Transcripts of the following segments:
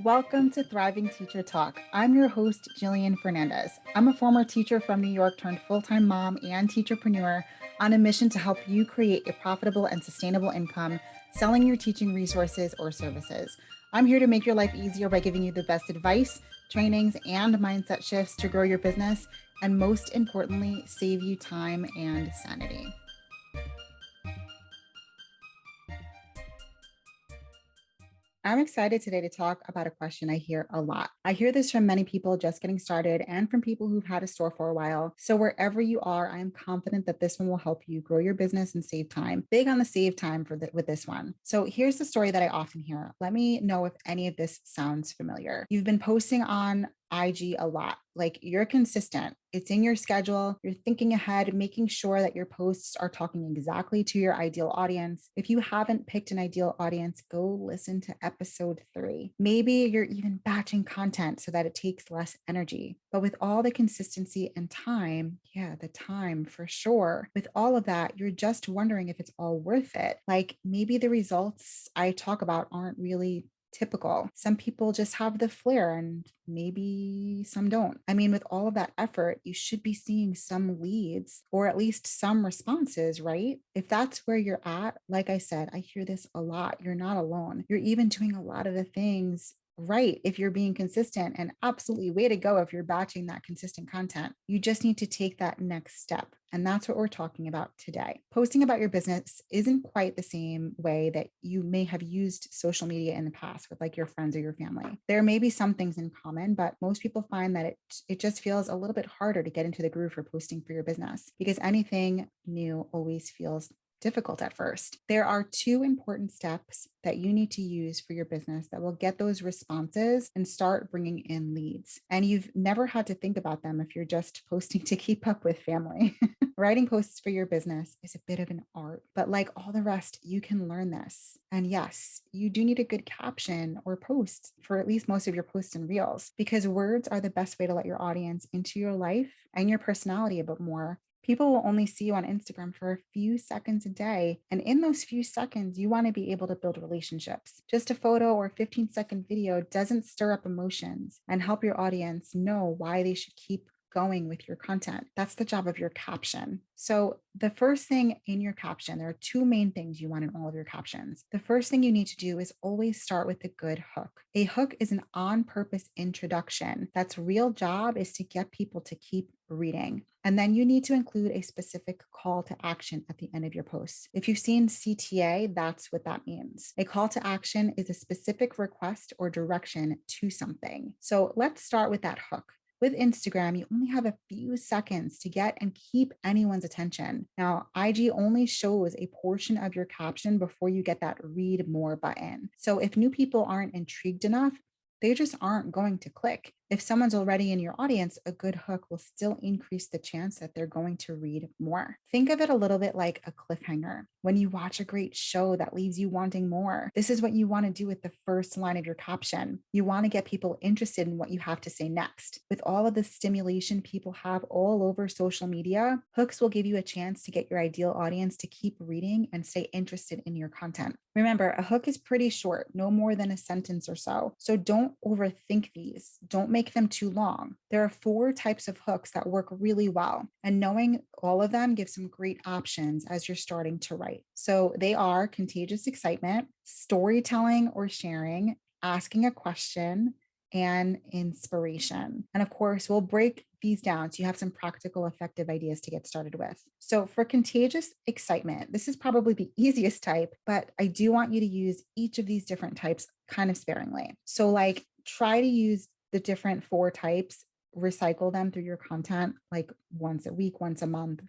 Welcome to Thriving Teacher Talk. I'm your host, Jillian Fernandez. I'm a former teacher from New York turned full-time mom and teacherpreneur on a mission to help you create a profitable and sustainable income selling your teaching resources or services. I'm here to make your life easier by giving you the best advice, trainings, and mindset shifts to grow your business, and most importantly, save you time and sanity. I'm excited today to talk about a question I hear a lot. I hear this from many people just getting started and from people who've had a store for a while. So wherever you are, I am confident that this one will help you grow your business and save time. Big on the save time with this one. So here's the story that I often hear. Let me know if any of this sounds familiar. You've been posting on IG a lot. Like you're consistent. It's in your schedule. You're thinking ahead, making sure that your posts are talking exactly to your ideal audience. If you haven't picked an ideal audience, go listen to episode 3. Maybe you're even batching content so that it takes less energy. But with all the consistency and time, the time for sure. With all of that, you're just wondering if it's all worth it. Like maybe the results I talk about aren't really typical. Some people just have the flair and maybe some don't. I mean, with all of that effort, you should be seeing some leads or at least some responses, right? If that's where you're at, like I said, I hear this a lot. You're not alone. You're even doing a lot of the things right if you're being consistent, and absolutely way to go if you're batching that consistent content. You just need to take that next step. And that's what we're talking about today. Posting about your business isn't quite the same way that you may have used social media in the past with like your friends or your family. There may be some things in common, but most people find that it just feels a little bit harder to get into the groove for posting for your business because anything new always feels difficult at first. There are 2 important steps that you need to use for your business that will get those responses and start bringing in leads. And you've never had to think about them if you're just posting to keep up with family. Writing posts for your business is a bit of an art, but like all the rest, you can learn this. And yes, you do need a good caption or post for at least most of your posts and reels, because words are the best way to let your audience into your life and your personality a bit more. People will only see you on Instagram for a few seconds a day. And in those few seconds, you want to be able to build relationships. Just a photo or 15-second video doesn't stir up emotions and help your audience know why they should keep going with your content. That's the job of your caption. So the first thing in your caption, there are 2 main things you want in all of your captions. The first thing you need to do is always start with a good hook. A hook is an on-purpose introduction. That's real job is to get people to keep reading. And then you need to include a specific call to action at the end of your post. If you've seen CTA, that's what that means. A call to action is a specific request or direction to something. So let's start with that hook. With Instagram, you only have a few seconds to get and keep anyone's attention. Now, IG only shows a portion of your caption before you get that read more button. So if new people aren't intrigued enough, they just aren't going to click. If someone's already in your audience, a good hook will still increase the chance that they're going to read more. Think of it a little bit like a cliffhanger. When you watch a great show that leaves you wanting more, this is what you want to do with the first line of your caption. You want to get people interested in what you have to say next. With all of the stimulation people have all over social media, hooks will give you a chance to get your ideal audience to keep reading and stay interested in your content. Remember, a hook is pretty short, no more than a sentence or so. So don't overthink these. Don't make them too long. There are 4 types of hooks that work really well, and knowing all of them gives some great options as you're starting to write. So they are contagious excitement, storytelling or sharing, asking a question, and inspiration. And of course, we'll break these down so you have some practical, effective ideas to get started with. So for contagious excitement, this is probably the easiest type, but I do want you to use each of these different types kind of sparingly. So like try to use the different 4 types, recycle them through your content like once a week, once a month,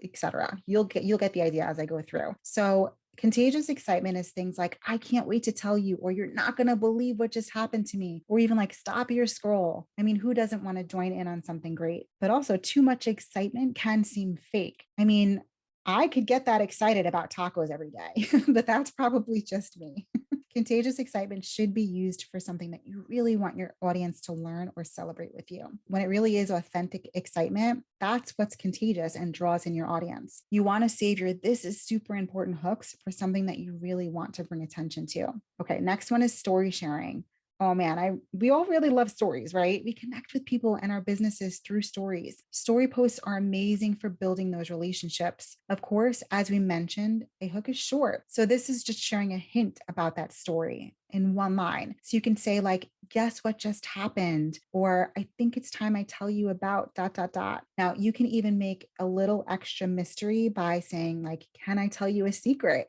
etc. You'll get the idea as I go through. So contagious excitement is things like, I can't wait to tell you, or you're not going to believe what just happened to me, or even like, stop your scroll. I mean, who doesn't want to join in on something great? But also, too much excitement can seem fake. I mean, I could get that excited about tacos every day, but that's probably just me. Contagious excitement should be used for something that you really want your audience to learn or celebrate with you. When it really is authentic excitement, that's what's contagious and draws in your audience. You want to save your this is super important hooks for something that you really want to bring attention to. Okay, next one is story sharing. Oh man, we all really love stories, right? We connect with people and our businesses through stories. Story posts are amazing for building those relationships. Of course, as we mentioned, a hook is short. So this is just sharing a hint about that story in one line. So you can say like, guess what just happened? Or I think it's time I tell you about dot dot dot. Now, you can even make a little extra mystery by saying like, can I tell you a secret?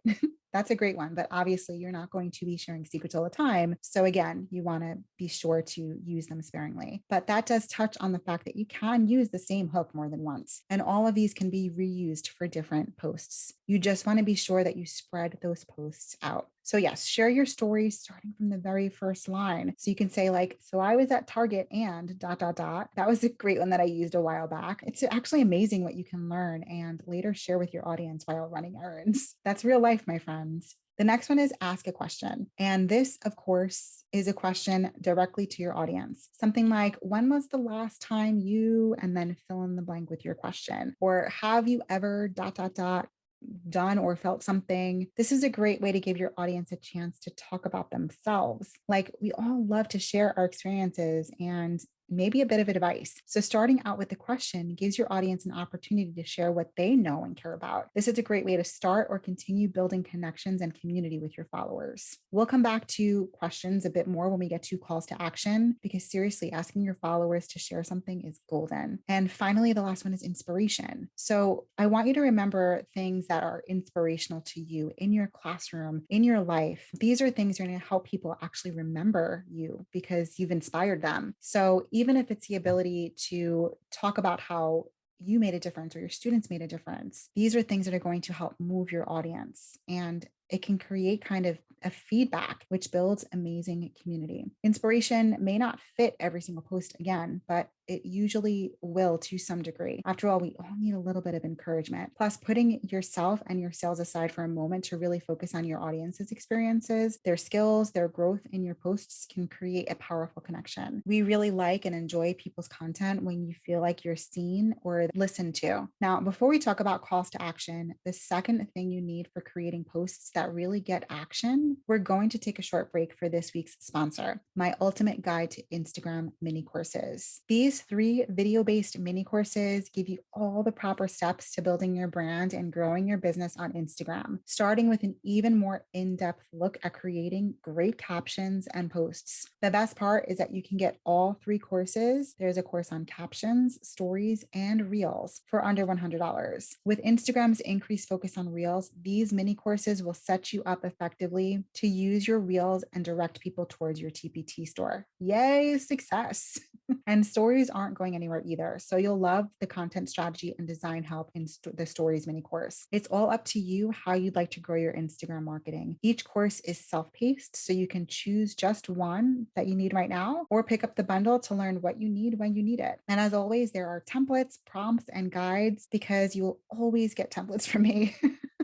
That's a great one, but obviously you're not going to be sharing secrets all the time. So again, you want to be sure to use them sparingly. But that does touch on the fact that you can use the same hook more than once. And all of these can be reused for different posts. You just want to be sure that you spread those posts out. So yes, share your stories starting from the very first line. So you can say like, so I was at Target and dot, dot, dot. That was a great one that I used a while back. It's actually amazing what you can learn and later share with your audience while running errands. That's real life, my friends. The next one is ask a question. And this, of course, is a question directly to your audience. Something like, when was the last time you, and then fill in the blank with your question? Or have you ever dot, dot, dot done or felt something. This is a great way to give your audience a chance to talk about themselves. Like we all love to share our experiences and maybe a bit of advice. So starting out with the question gives your audience an opportunity to share what they know and care about. This is a great way to start or continue building connections and community with your followers. We'll come back to questions a bit more when we get to calls to action, because seriously, asking your followers to share something is golden. And finally, the last one is inspiration. So I want you to remember things that are inspirational to you in your classroom, in your life. These are things that are going to help people actually remember you because you've inspired them. So even if it's the ability to talk about how you made a difference or your students made a difference, these are things that are going to help move your audience. And it can create kind of a feedback, which builds amazing community. Inspiration may not fit every single post again, but it usually will to some degree. After all, we all need a little bit of encouragement. Plus, putting yourself and your sales aside for a moment to really focus on your audience's experiences, their skills, their growth in your posts can create a powerful connection. We really like and enjoy people's content when you feel like you're seen or listened to. Now, before we talk about calls to action, the second thing you need for creating posts that really get action, we're going to take a short break for this week's sponsor, my ultimate guide to Instagram mini courses. These 3 video-based mini courses give you all the proper steps to building your brand and growing your business on Instagram, starting with an even more in-depth look at creating great captions and posts. The best part is that you can get all 3 courses. There's a course on captions, stories, and reels for under $100. With Instagram's increased focus on reels, these mini courses will set you up effectively to use your reels and direct people towards your TPT store. Yay, success! And stories aren't going anywhere either. So you'll love the content strategy and design help in the stories mini course. It's all up to you how you'd like to grow your Instagram marketing. Each course is self-paced, so you can choose just one that you need right now or pick up the bundle to learn what you need when you need it. And as always, there are templates, prompts, and guides because you'll always get templates from me.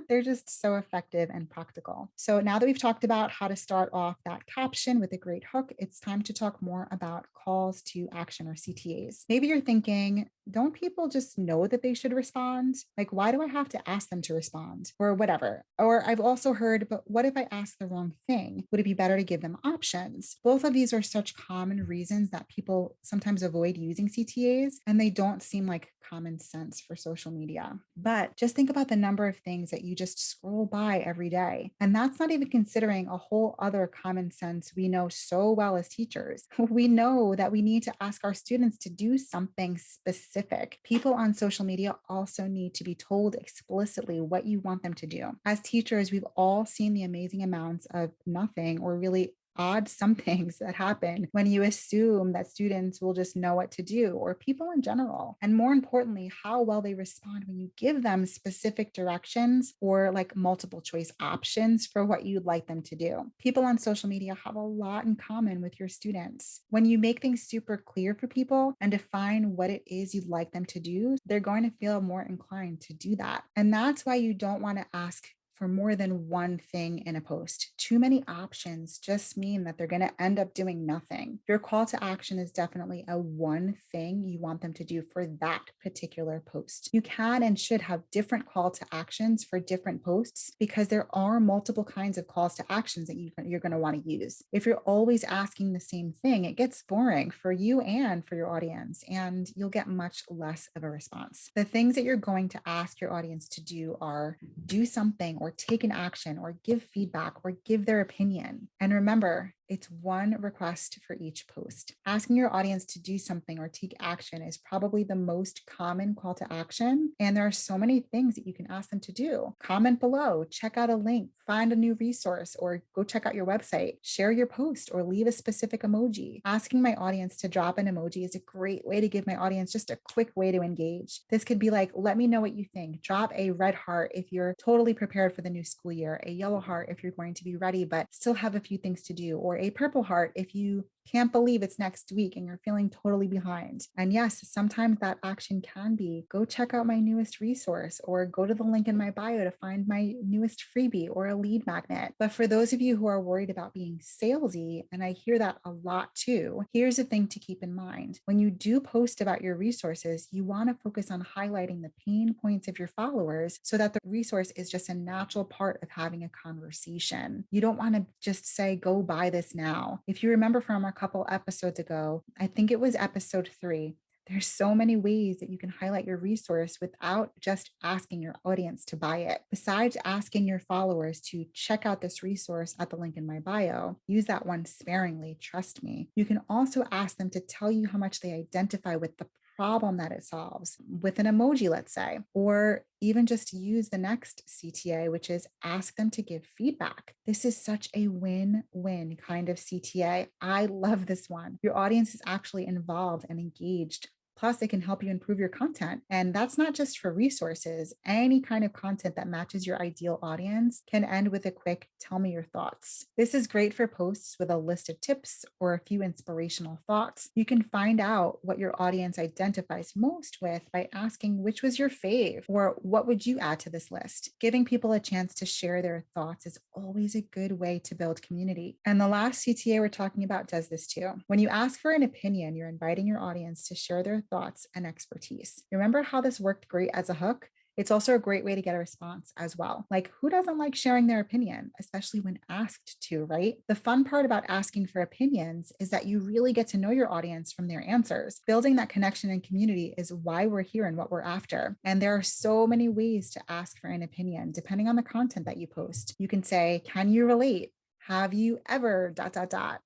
They're just so effective and practical. So now that we've talked about how to start off that caption with a great hook, it's time to talk more about calls to action or CTAs. Maybe you're thinking, don't people just know that they should respond? Like, why do I have to ask them to respond or whatever? Or I've also heard, but what if I ask the wrong thing? Would it be better to give them options? Both of these are such common reasons that people sometimes avoid using CTAs, and they don't seem like common sense for social media. But just think about the number of things that you just scroll by every day. And that's not even considering a whole other common sense we know so well as teachers. We know that we need to ask our students to do something specific. People on social media also need to be told explicitly what you want them to do. As teachers, we've all seen the amazing amounts of nothing or really odd somethings that happen when you assume that students will just know what to do, or people in general. And more importantly, how well they respond when you give them specific directions or like multiple choice options for what you'd like them to do. People on social media have a lot in common with your students. When you make things super clear for people and define what it is you'd like them to do, they're going to feel more inclined to do that. And that's why you don't want to ask for more than one thing in a post. Too many options just mean that they're going to end up doing nothing. Your call to action is definitely a one thing you want them to do for that particular post. You can and should have different call to actions for different posts because there are multiple kinds of calls to actions that you're going to want to use. If you're always asking the same thing, it gets boring for you and for your audience, and you'll get much less of a response. The things that you're going to ask your audience to do are do something or take an action or give feedback or give their opinion. And remember, it's one request for each post. Asking your audience to do something or take action is probably the most common call to action. And there are so many things that you can ask them to do. Comment below, check out a link, find a new resource, or go check out your website, share your post, or leave a specific emoji. Asking my audience to drop an emoji is a great way to give my audience just a quick way to engage. This could be like, let me know what you think. Drop a red heart if you're totally prepared for the new school year, a yellow heart if you're going to be ready, but still have a few things to do, or a purple heart if you can't believe it's next week and you're feeling totally behind. And yes, sometimes that action can be go check out my newest resource or go to the link in my bio to find my newest freebie or a lead magnet. But for those of you who are worried about being salesy, and I hear that a lot too, here's a thing to keep in mind. When you do post about your resources, you want to focus on highlighting the pain points of your followers so that the resource is just a natural part of having a conversation. You don't want to just say, go buy this now. If you remember from a couple episodes ago, I think it was episode 3, there's so many ways that you can highlight your resource without just asking your audience to buy it. Besides asking your followers to check out this resource at the link in my bio, use that one sparingly, trust me. You can also ask them to tell you how much they identify with the problem that it solves with an emoji, let's say, or even just use the next CTA, which is ask them to give feedback. This is such a win-win kind of CTA. I love this one. Your audience is actually involved and engaged. Plus, it can help you improve your content. And that's not just for resources. Any kind of content that matches your ideal audience can end with a quick, tell me your thoughts. This is great for posts with a list of tips or a few inspirational thoughts. You can find out what your audience identifies most with by asking which was your fave or what would you add to this list. Giving people a chance to share their thoughts is always a good way to build community. And the last CTA we're talking about does this too. When you ask for an opinion, you're inviting your audience to share their thoughts and expertise. Remember how this worked great as a hook? It's also a great way to get a response as well. Like, who doesn't like sharing their opinion, especially when asked to, right? The fun part about asking for opinions is that you really get to know your audience from their answers. Building that connection and community is why we're here and what we're after. And there are so many ways to ask for an opinion, depending on the content that you post. You can say, can you relate? Have you ever ...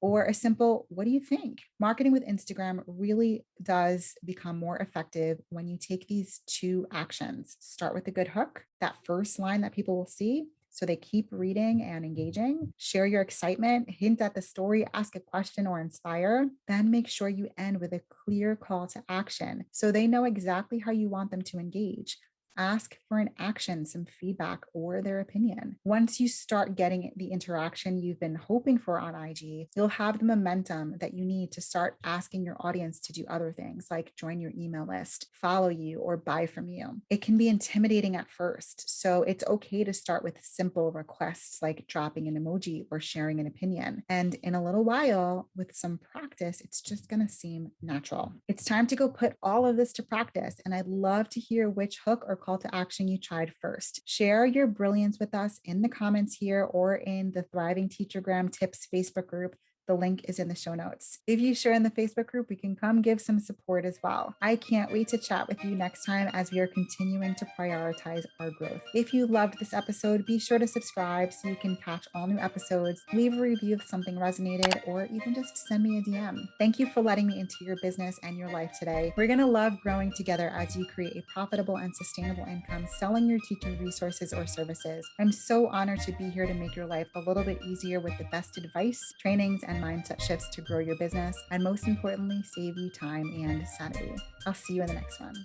or a simple, what do you think? Marketing with Instagram really does become more effective when you take these two actions. Start with a good hook, that first line that people will see, so they keep reading and engaging. Share your excitement, hint at the story, ask a question or inspire. Then make sure you end with a clear call to action so they know exactly how you want them to engage. Ask for an action, some feedback, or their opinion. Once you start getting the interaction you've been hoping for on IG, you'll have the momentum that you need to start asking your audience to do other things like join your email list, follow you, or buy from you. It can be intimidating at first, so it's okay to start with simple requests like dropping an emoji or sharing an opinion. And in a little while, with some practice, it's just going to seem natural. It's time to go put all of this to practice, and I'd love to hear which hook or call to action you tried first. Share your brilliance with us in the comments here or in the Thriving Teachergram Tips Facebook group. The link is in the show notes. If you share in the Facebook group, we can come give some support as well. I can't wait to chat with you next time as we are continuing to prioritize our growth. If you loved this episode, be sure to subscribe so you can catch all new episodes, leave a review if something resonated, or even just send me a DM. Thank you for letting me into your business and your life today. We're going to love growing together as you create a profitable and sustainable income selling your teaching resources or services. I'm so honored to be here to make your life a little bit easier with the best advice, trainings, and mindset shifts to grow your business, and most importantly, save you time and sanity. I'll see you in the next one.